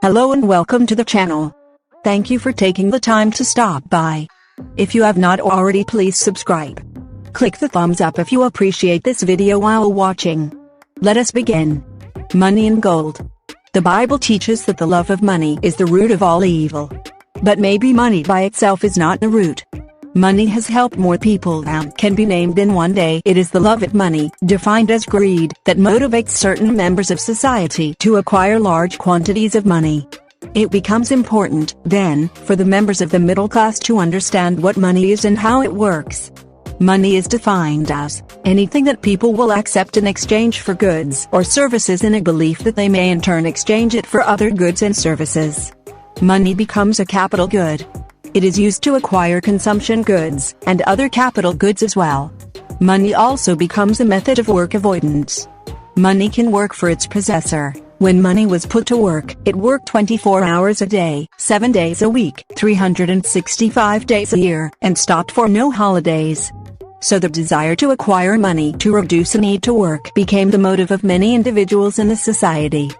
Hello and welcome to the channel. Thank you for taking the time to stop by. If you have not already, please subscribe. Click the thumbs up if you appreciate this video while watching. Let us begin. Money and gold. The Bible teaches that the love of money is the root of all evil. But maybe money by itself is not the root. Money has helped more people than can be named in one day. It is the love of money, defined as greed, that motivates certain members of society to acquire large quantities of money. It becomes important, then, for the members of the middle class to understand what money is and how it works. Money is defined as anything that people will accept in exchange for goods or services in a belief that they may in turn exchange it for other goods and services. Money becomes a capital good. It is used to acquire consumption goods, and other capital goods as well. Money also becomes a method of work avoidance. Money can work for its possessor. When money was put to work, it worked 24 hours a day, 7 days a week, 365 days a year, and stopped for no holidays. So the desire to acquire money to reduce the need to work became the motive of many individuals in the society.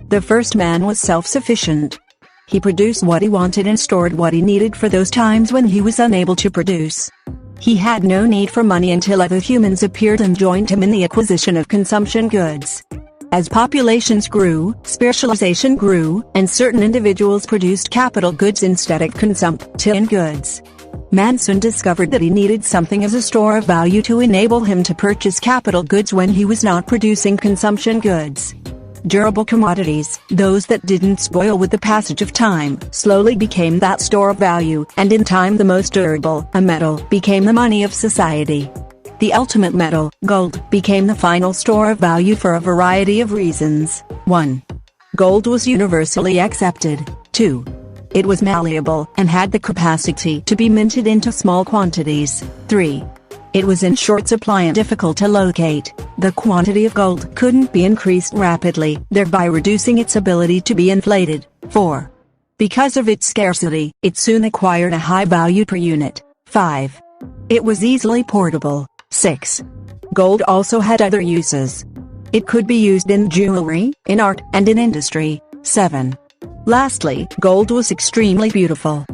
The first man was self-sufficient. He produced what he wanted and stored what he needed for those times when he was unable to produce. He had no need for money until other humans appeared and joined him in the acquisition of consumption goods. As populations grew, specialization grew, and certain individuals produced capital goods instead of consumption goods. Man soon discovered that he needed something as a store of value to enable him to purchase capital goods when he was not producing consumption goods. Durable commodities, those that didn't spoil with the passage of time, slowly became that store of value, and in time the most durable, a metal, became the money of society. The ultimate metal, gold, became the final store of value for a variety of reasons. 1. Gold was universally accepted. 2. It was malleable, and had the capacity to be minted into small quantities. 3. It was in short supply and difficult to locate. The quantity of gold couldn't be increased rapidly, thereby reducing its ability to be inflated. 4. Because of its scarcity, it soon acquired a high value per unit. 5. It was easily portable. 6. Gold also had other uses. It could be used in jewelry, in art, and in industry. 7. Lastly, gold was extremely beautiful.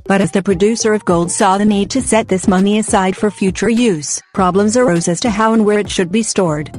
But as the producer of gold saw the need to set this money aside for future use, problems arose as to how and where it should be stored.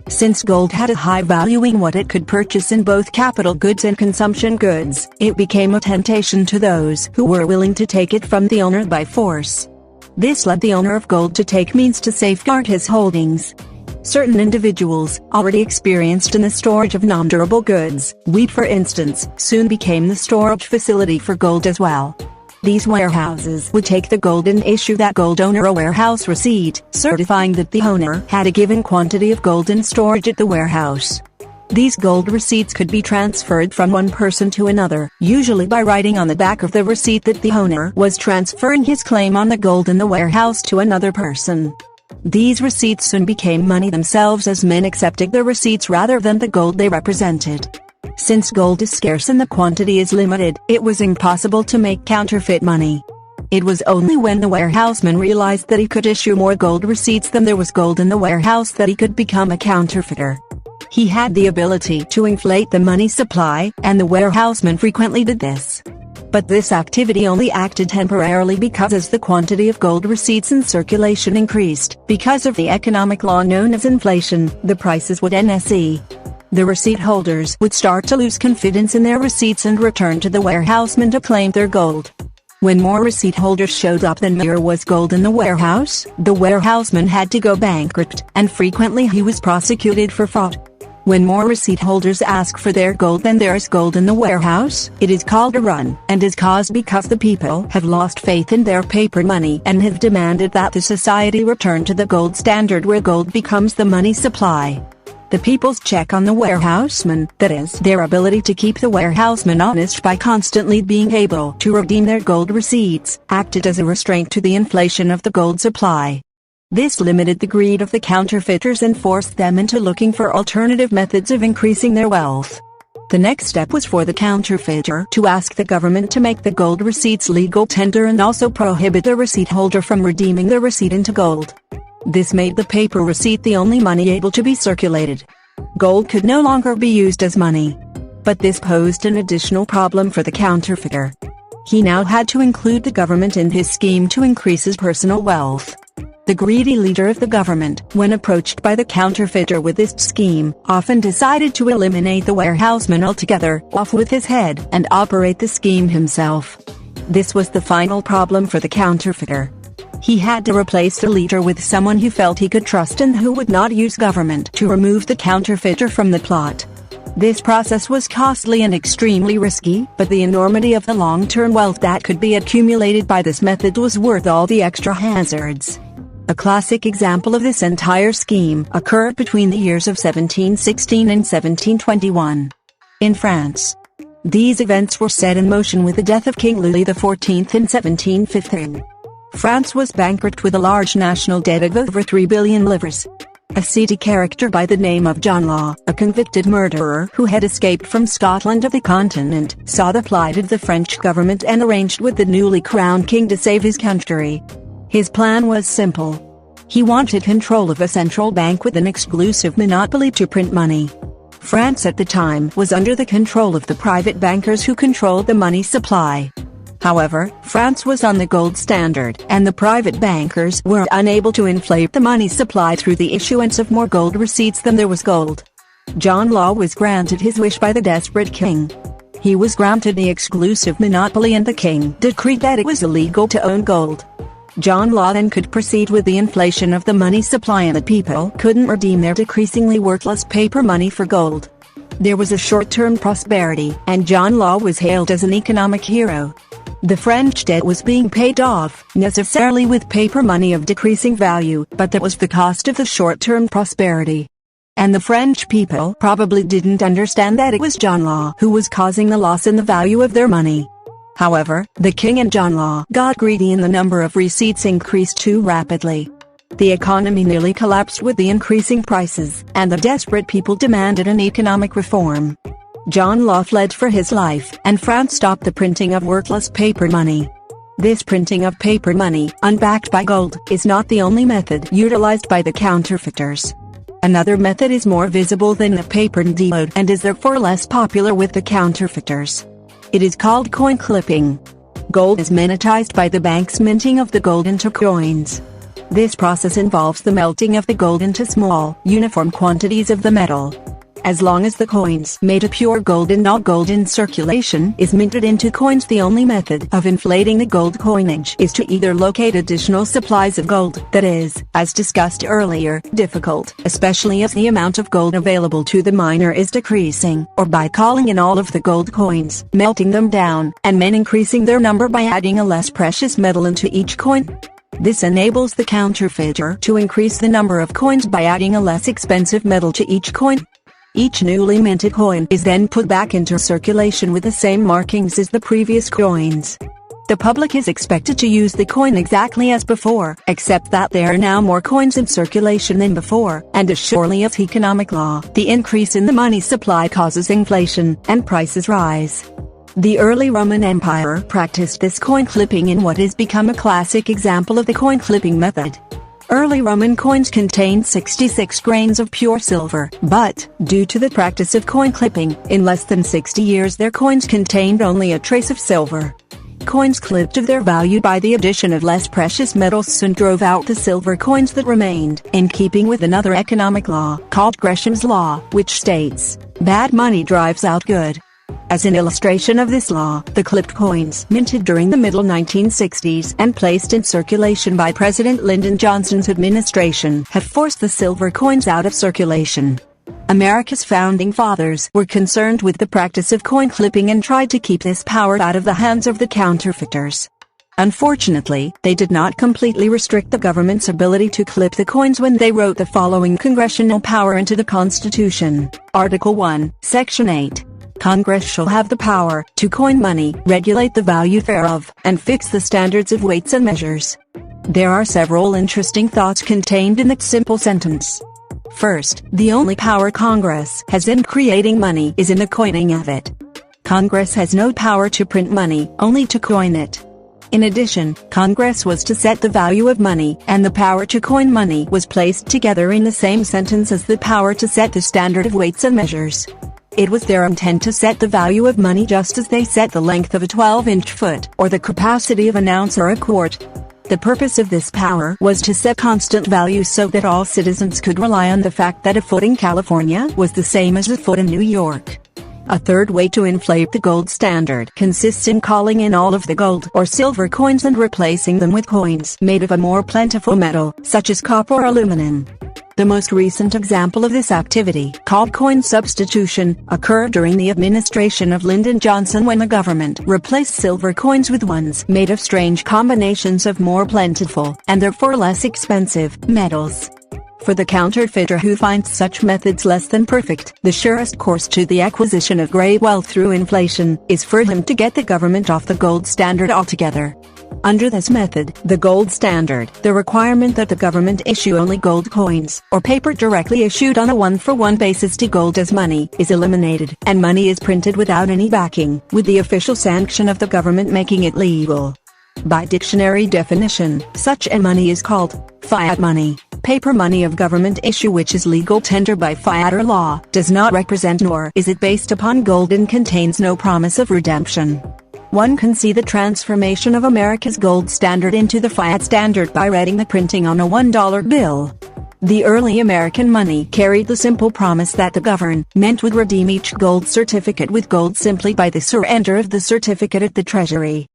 Since gold had a high value in what it could purchase in both capital goods and consumption goods, it became a temptation to those who were willing to take it from the owner by force. This led the owner of gold to take means to safeguard his holdings. Certain individuals, already experienced in the storage of non-durable goods, wheat for instance, soon became the storage facility for gold as well. These warehouses would take the gold and issue that gold owner a warehouse receipt, certifying that the owner had a given quantity of gold in storage at the warehouse. These gold receipts could be transferred from one person to another, usually by writing on the back of the receipt that the owner was transferring his claim on the gold in the warehouse to another person. These receipts soon became money themselves as men accepted the receipts rather than the gold they represented. Since gold is scarce and the quantity is limited, it was impossible to make counterfeit money. It was only when the warehouseman realized that he could issue more gold receipts than there was gold in the warehouse that he could become a counterfeiter. He had the ability to inflate the money supply, and the warehouseman frequently did this. But this activity only acted temporarily because as the quantity of gold receipts in circulation increased, because of the economic law known as inflation, the prices would NSE. The receipt holders would start to lose confidence in their receipts and return to the warehouseman to claim their gold. When more receipt holders showed up than there was gold in the warehouse, the warehouseman had to go bankrupt, and frequently he was prosecuted for fraud. When more receipt holders ask for their gold than there is gold in the warehouse, it is called a run, and is caused because the people have lost faith in their paper money and have demanded that the society return to the gold standard where gold becomes the money supply. The people's check on the warehouseman, that is, their ability to keep the warehouseman honest by constantly being able to redeem their gold receipts, acted as a restraint to the inflation of the gold supply. This limited the greed of the counterfeiters and forced them into looking for alternative methods of increasing their wealth. The next step was for the counterfeiter to ask the government to make the gold receipts legal tender and also prohibit the receipt holder from redeeming the receipt into gold. This made the paper receipt the only money able to be circulated. Gold could no longer be used as money. But this posed an additional problem for the counterfeiter. He now had to include the government in his scheme to increase his personal wealth. The greedy leader of the government, when approached by the counterfeiter with this scheme, often decided to eliminate the warehouseman altogether, off with his head, and operate the scheme himself. This was the final problem for the counterfeiter. He had to replace the leader with someone he felt he could trust and who would not use government to remove the counterfeiter from the plot. This process was costly and extremely risky, but the enormity of the long-term wealth that could be accumulated by this method was worth all the extra hazards. A classic example of this entire scheme occurred between the years of 1716 and 1721. In France. These events were set in motion with the death of King Louis XIV in 1715. France was bankrupt with a large national debt of over 3 billion livres. A seedy character by the name of John Law, a convicted murderer who had escaped from Scotland to the continent, saw the plight of the French government and arranged with the newly crowned king to save his country. His plan was simple. He wanted control of a central bank with an exclusive monopoly to print money. France at the time was under the control of the private bankers who controlled the money supply. However, France was on the gold standard, and the private bankers were unable to inflate the money supply through the issuance of more gold receipts than there was gold. John Law was granted his wish by the desperate king. He was granted the exclusive monopoly and the king decreed that it was illegal to own gold. John Law then could proceed with the inflation of the money supply and the people couldn't redeem their decreasingly worthless paper money for gold. There was a short-term prosperity, and John Law was hailed as an economic hero. The French debt was being paid off, necessarily with paper money of decreasing value, but that was the cost of the short-term prosperity. And the French people probably didn't understand that it was John Law who was causing the loss in the value of their money. However, the king and John Law got greedy and the number of receipts increased too rapidly. The economy nearly collapsed with the increasing prices, and the desperate people demanded an economic reform. John Law fled for his life, and France stopped the printing of worthless paper money. This printing of paper money, unbacked by gold, is not the only method utilized by the counterfeiters. Another method is more visible than the paper mode and is therefore less popular with the counterfeiters. It is called coin clipping. Gold is monetized by the bank's minting of the gold into coins. This process involves the melting of the gold into small, uniform quantities of the metal. As long as the coins made of pure gold and not gold in circulation is minted into coins, the only method of inflating the gold coinage is to either locate additional supplies of gold, that is, as discussed earlier, difficult, especially if the amount of gold available to the miner is decreasing, or by calling in all of the gold coins, melting them down, and then increasing their number by adding a less precious metal into each coin. This enables the counterfeiter to increase the number of coins by adding a less expensive metal to each coin. Each newly minted coin is then put back into circulation with the same markings as the previous coins. The public is expected to use the coin exactly as before, except that there are now more coins in circulation than before, and as surely as economic law, the increase in the money supply causes inflation, and prices rise. The early Roman Empire practiced this coin clipping in what has become a classic example of the coin clipping method. Early Roman coins contained 66 grains of pure silver, but, due to the practice of coin clipping, in less than 60 years their coins contained only a trace of silver. Coins clipped of their value by the addition of less precious metals soon drove out the silver coins that remained, in keeping with another economic law, called Gresham's Law, which states, "Bad money drives out good." As an illustration of this law, the clipped coins, minted during the middle 1960s and placed in circulation by President Lyndon Johnson's administration, have forced the silver coins out of circulation. America's founding fathers were concerned with the practice of coin clipping and tried to keep this power out of the hands of the counterfeiters. Unfortunately, they did not completely restrict the government's ability to clip the coins when they wrote the following congressional power into the Constitution. Article 1, Section 8. Congress shall have the power to coin money, regulate the value thereof, and fix the standards of weights and measures. There are several interesting thoughts contained in that simple sentence. First, the only power Congress has in creating money is in the coining of it. Congress has no power to print money, only to coin it. In addition, Congress was to set the value of money, and the power to coin money was placed together in the same sentence as the power to set the standard of weights and measures. It was their intent to set the value of money just as they set the length of a 12-inch foot or the capacity of an ounce or a quart. The purpose of this power was to set constant values so that all citizens could rely on the fact that a foot in California was the same as a foot in New York. A third way to inflate the gold standard consists in calling in all of the gold or silver coins and replacing them with coins made of a more plentiful metal, such as copper or aluminum. The most recent example of this activity, called coin substitution, occurred during the administration of Lyndon Johnson when the government replaced silver coins with ones made of strange combinations of more plentiful, and therefore less expensive, metals. For the counterfeiter who finds such methods less than perfect, the surest course to the acquisition of great wealth through inflation is for him to get the government off the gold standard altogether. Under this method, the gold standard, the requirement that the government issue only gold coins, or paper directly issued on a one-for-one basis to gold as money, is eliminated, and money is printed without any backing, with the official sanction of the government making it legal. By dictionary definition, such a money is called fiat money. Paper money of government issue which is legal tender by fiat or law, does not represent nor is it based upon gold and contains no promise of redemption. One can see the transformation of America's gold standard into the fiat standard by reading the printing on a $1 bill. The early American money carried the simple promise that the government would redeem each gold certificate with gold simply by the surrender of the certificate at the Treasury.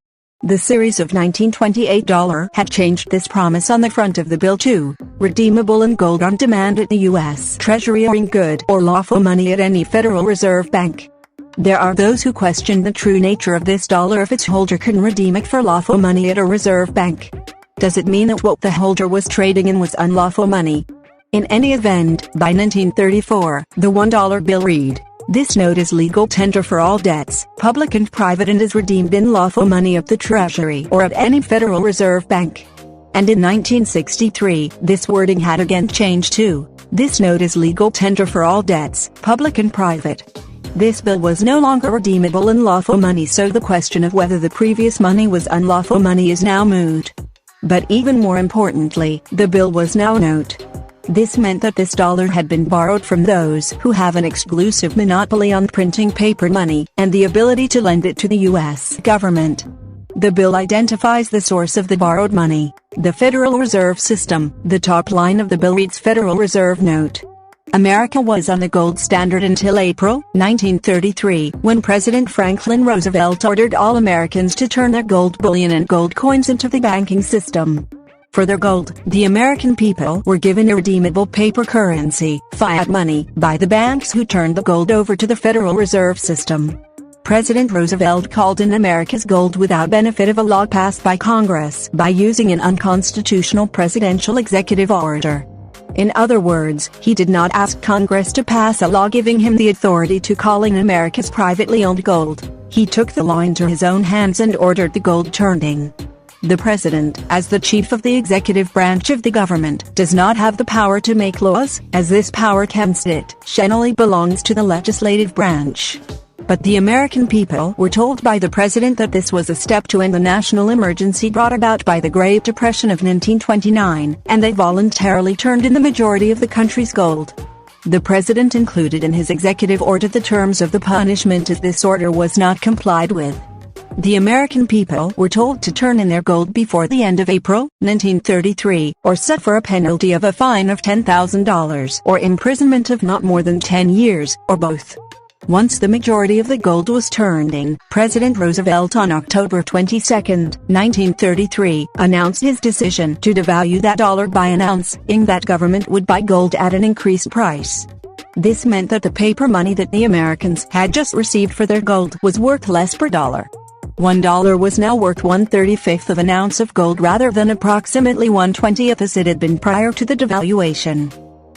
The series of 1928 dollar had changed this promise on the front of the bill to redeemable in gold on demand at the U.S. Treasury or in good or lawful money at any Federal Reserve Bank. There are those who question the true nature of this dollar if its holder can redeem it for lawful money at a reserve bank. Does it mean that what the holder was trading in was unlawful money? In any event, by 1934, the $1 bill read, "This note is legal tender for all debts, public and private, and is redeemed in lawful money at the Treasury or at any Federal Reserve Bank." And in 1963, this wording had again changed to, "This note is legal tender for all debts, public and private." This bill was no longer redeemable in lawful money, so the question of whether the previous money was unlawful money is now moot. But even more importantly, the bill was now a note. This meant that this dollar had been borrowed from those who have an exclusive monopoly on printing paper money, and the ability to lend it to the U.S. government. The bill identifies the source of the borrowed money, the Federal Reserve System. The top line of the bill reads Federal Reserve Note. America was on the gold standard until April 1933, when President Franklin Roosevelt ordered all Americans to turn their gold bullion and gold coins into the banking system. For their gold, the American people were given irredeemable paper currency, fiat money, by the banks who turned the gold over to the Federal Reserve System. President Roosevelt called in America's gold without benefit of a law passed by Congress by using an unconstitutional presidential executive order. In other words, he did not ask Congress to pass a law giving him the authority to call in America's privately owned gold. He took the law into his own hands and ordered the gold turning. The president, as the chief of the executive branch of the government, does not have the power to make laws, as this power constitutionally belongs to the legislative branch. But the American people were told by the president that this was a step to end the national emergency brought about by the Great Depression of 1929, and they voluntarily turned in the majority of the country's gold. The president included in his executive order the terms of the punishment if this order was not complied with. The American people were told to turn in their gold before the end of April 1933, or suffer a penalty of a fine of $10,000 or imprisonment of not more than 10 years, or both. Once the majority of the gold was turned in, President Roosevelt on October 22, 1933, announced his decision to devalue that dollar by an ounce, in that government would buy gold at an increased price. This meant that the paper money that the Americans had just received for their gold was worth less per dollar. $1 was now worth 1/35 of an ounce of gold rather than approximately 1/20 as it had been prior to the devaluation.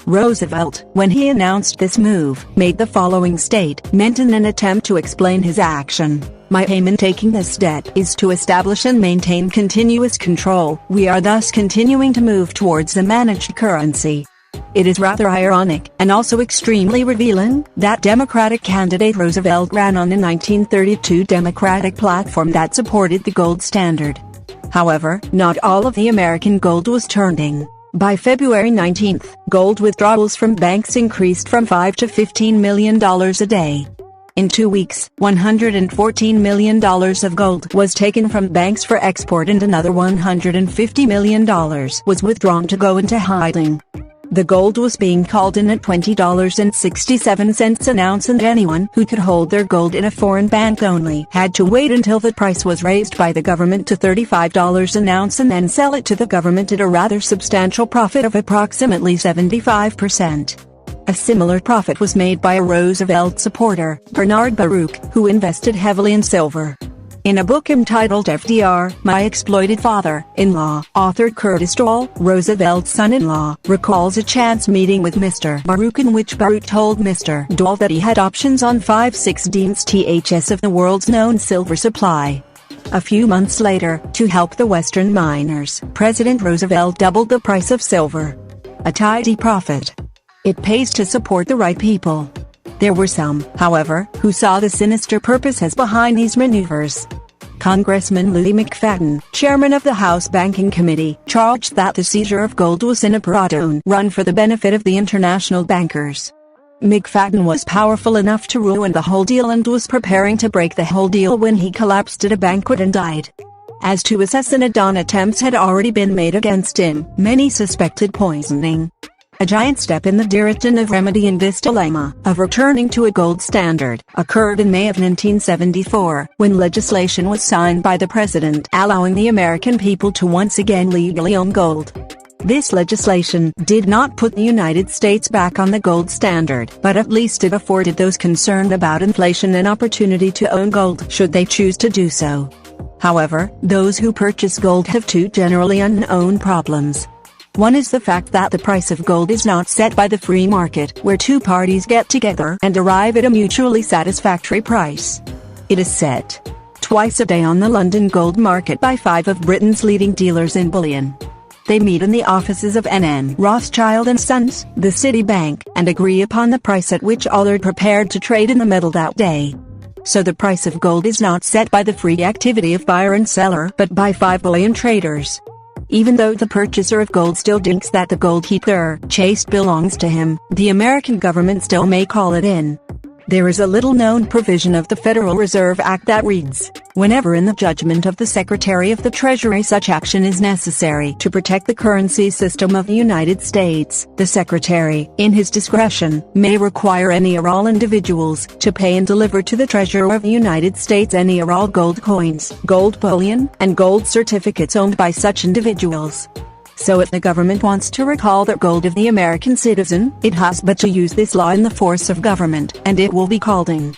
Roosevelt, when he announced this move, made the following statement in an attempt to explain his action. "My aim in taking this step is to establish and maintain continuous control. We are thus continuing to move towards a managed currency." It is rather ironic, and also extremely revealing, that Democratic candidate Roosevelt ran on a 1932 Democratic platform that supported the gold standard. However, not all of the American gold was turned in. By February 19, gold withdrawals from banks increased from $5 to $15 million a day. In 2 weeks, $114 million of gold was taken from banks for export and another $150 million was withdrawn to go into hiding. The gold was being called in at $20.67 an ounce, and anyone who could hold their gold in a foreign bank only had to wait until the price was raised by the government to $35 an ounce and then sell it to the government at a rather substantial profit of approximately 75%. A similar profit was made by a Roosevelt supporter, Bernard Baruch, who invested heavily in silver. In a book entitled FDR, My Exploited Father-in-Law, author Curtis Dole, Roosevelt's son-in-law, recalls a chance meeting with Mr. Baruch in which Baruch told Mr. Dole that he had options on 5/16 ths of the world's known silver supply. A few months later, to help the Western miners, President Roosevelt doubled the price of silver. A tidy profit. It pays to support the right people. There were some, however, who saw the sinister purposes behind these maneuvers. Congressman Louis McFadden, chairman of the House Banking Committee, charged that the seizure of gold was an apparatone run for the benefit of the international bankers. McFadden was powerful enough to ruin the whole deal and was preparing to break the whole deal when he collapsed at a banquet and died. As to assassination attempts had already been made against him, many suspected poisoning. A giant step in the direction of remedying this dilemma, of returning to a gold standard, occurred in May of 1974, when legislation was signed by the president allowing the American people to once again legally own gold. This legislation did not put the United States back on the gold standard, but at least it afforded those concerned about inflation an opportunity to own gold should they choose to do so. However, those who purchase gold have two generally unknown problems. One is the fact that the price of gold is not set by the free market, where two parties get together and arrive at a mutually satisfactory price. It is set twice a day on the London gold market by 5 of Britain's leading dealers in bullion. They meet in the offices of N.M. Rothschild & Sons, the Citibank, and agree upon the price at which all are prepared to trade in the metal that day. So the price of gold is not set by the free activity of buyer and seller, but by 5 bullion traders. Even though the purchaser of gold still thinks that the gold he purchased belongs to him, the American government still may call it in. There is a little-known provision of the Federal Reserve Act that reads, whenever in the judgment of the Secretary of the Treasury such action is necessary to protect the currency system of the United States, the Secretary, in his discretion, may require any or all individuals to pay and deliver to the Treasurer of the United States any or all gold coins, gold bullion, and gold certificates owned by such individuals. So if the government wants to recall the gold of the American citizen, it has but to use this law in the force of government, and it will be called in.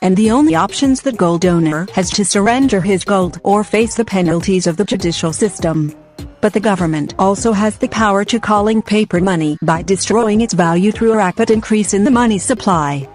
And the only options the gold owner has to surrender his gold or face the penalties of the judicial system. But the government also has the power to call in paper money by destroying its value through a rapid increase in the money supply.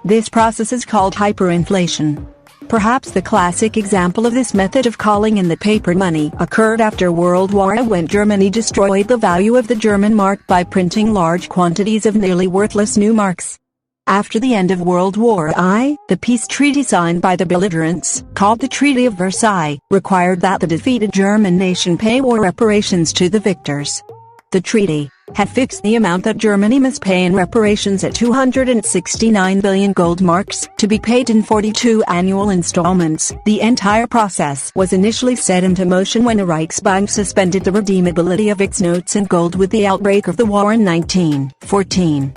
This process is called hyperinflation. Perhaps the classic example of this method of calling in the paper money occurred after World War I, when Germany destroyed the value of the German mark by printing large quantities of nearly worthless new marks. After the end of World War I, the peace treaty signed by the belligerents, called the Treaty of Versailles, required that the defeated German nation pay war reparations to the victors. The treaty had fixed the amount that Germany must pay in reparations at 269 billion gold marks, to be paid in 42 annual installments. The entire process was initially set into motion when the Reichsbank suspended the redeemability of its notes and gold with the outbreak of the war in 1914.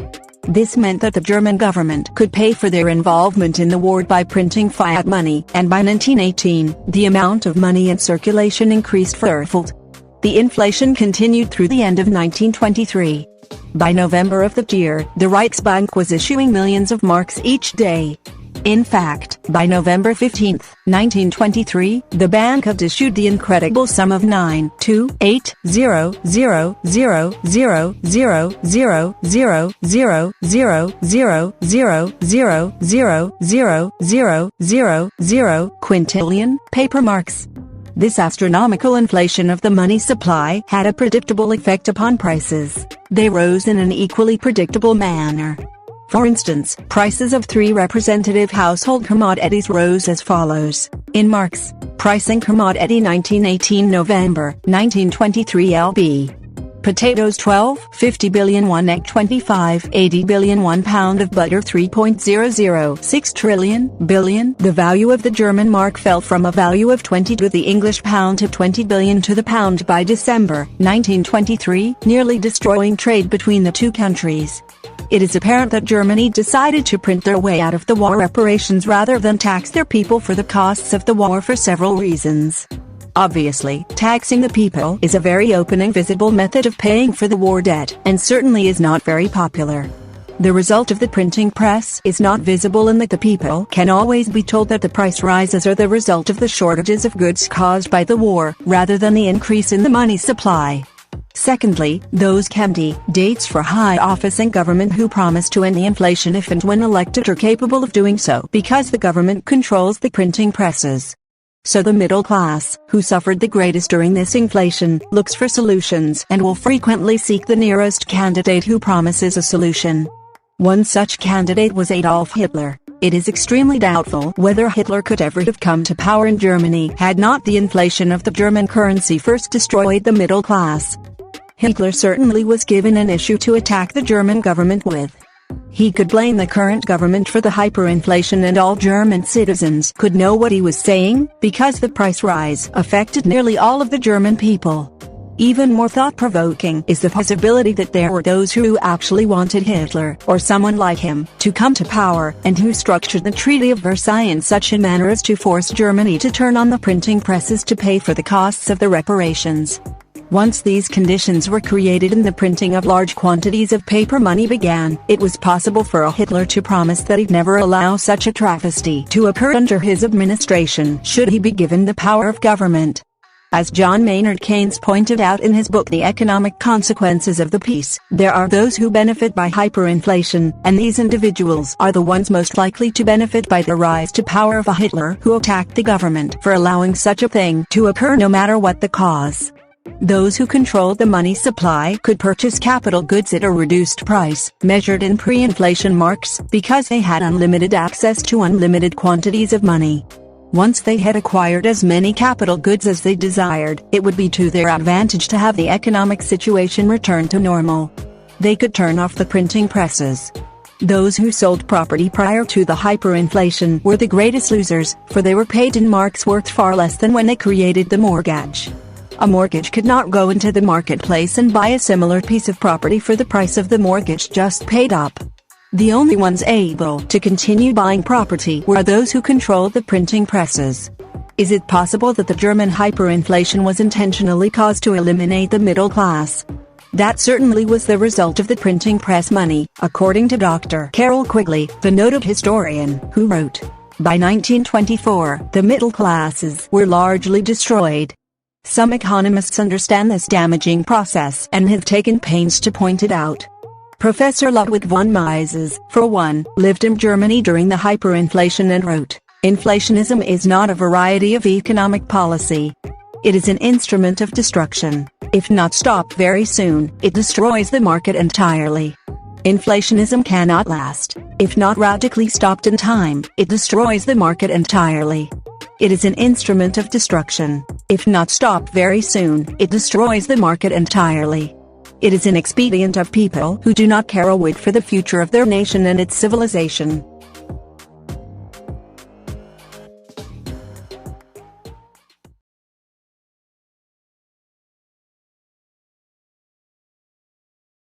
This meant that the German government could pay for their involvement in the war by printing fiat money, and by 1918, the amount of money in circulation increased fourfold. The inflation continued through the end of 1923. By November of that year, the Reichsbank was issuing millions of marks each day. In fact, by November 15, 1923, the bank had issued the incredible sum of 9,280,000,000,000,000,000,000,000 quintillion paper marks. This astronomical inflation of the money supply had a predictable effect upon prices. They rose in an equally predictable manner. For instance, prices of 3 representative household commodities rose as follows. In marks, pricing commodity 1918 November, 1923 lb. Potatoes 12, 50 billion 1 egg 25, 80 billion 1 pound of butter 3.006 trillion, billion. The value of the German mark fell from a value of 20 to the English pound to 20 billion to the pound by December 1923, nearly destroying trade between the two countries. It is apparent that Germany decided to print their way out of the war reparations rather than tax their people for the costs of the war for several reasons. Obviously, taxing the people is a very open and visible method of paying for the war debt, and certainly is not very popular. The result of the printing press is not visible in that the people can always be told that the price rises are the result of the shortages of goods caused by the war, rather than the increase in the money supply. Secondly, those candidates for high office in government who promise to end the inflation if and when elected are capable of doing so because the government controls the printing presses. So the middle class, who suffered the greatest during this inflation, looks for solutions and will frequently seek the nearest candidate who promises a solution. One such candidate was Adolf Hitler. It is extremely doubtful whether Hitler could ever have come to power in Germany had not the inflation of the German currency first destroyed the middle class. Hitler certainly was given an issue to attack the German government with. He could blame the current government for the hyperinflation and all German citizens could know what he was saying, because the price rise affected nearly all of the German people. Even more thought-provoking is the possibility that there were those who actually wanted Hitler, or someone like him, to come to power, and who structured the Treaty of Versailles in such a manner as to force Germany to turn on the printing presses to pay for the costs of the reparations. Once these conditions were created and the printing of large quantities of paper money began, it was possible for a Hitler to promise that he'd never allow such a travesty to occur under his administration should he be given the power of government. As John Maynard Keynes pointed out in his book The Economic Consequences of the Peace, there are those who benefit by hyperinflation, and these individuals are the ones most likely to benefit by the rise to power of a Hitler who attacked the government for allowing such a thing to occur no matter what the cause. Those who controlled the money supply could purchase capital goods at a reduced price, measured in pre-inflation marks, because they had unlimited access to unlimited quantities of money. Once they had acquired as many capital goods as they desired, it would be to their advantage to have the economic situation return to normal. They could turn off the printing presses. Those who sold property prior to the hyperinflation were the greatest losers, for they were paid in marks worth far less than when they created the mortgage. A mortgage could not go into the marketplace and buy a similar piece of property for the price of the mortgage just paid up. The only ones able to continue buying property were those who controlled the printing presses. Is it possible that the German hyperinflation was intentionally caused to eliminate the middle class? That certainly was the result of the printing press money, according to Dr. Carroll Quigley, the noted historian, who wrote, "By 1924, the middle classes were largely destroyed." Some economists understand this damaging process and have taken pains to point it out. Professor Ludwig von Mises, for one, lived in Germany during the hyperinflation and wrote, "Inflationism is not a variety of economic policy. It is an instrument of destruction. If not stopped very soon, it destroys the market entirely. Inflationism cannot last. If not radically stopped in time, it destroys the market entirely. It is an instrument of destruction. If not stopped very soon, it destroys the market entirely. It is an expedient of people who do not care a whit for the future of their nation and its civilization.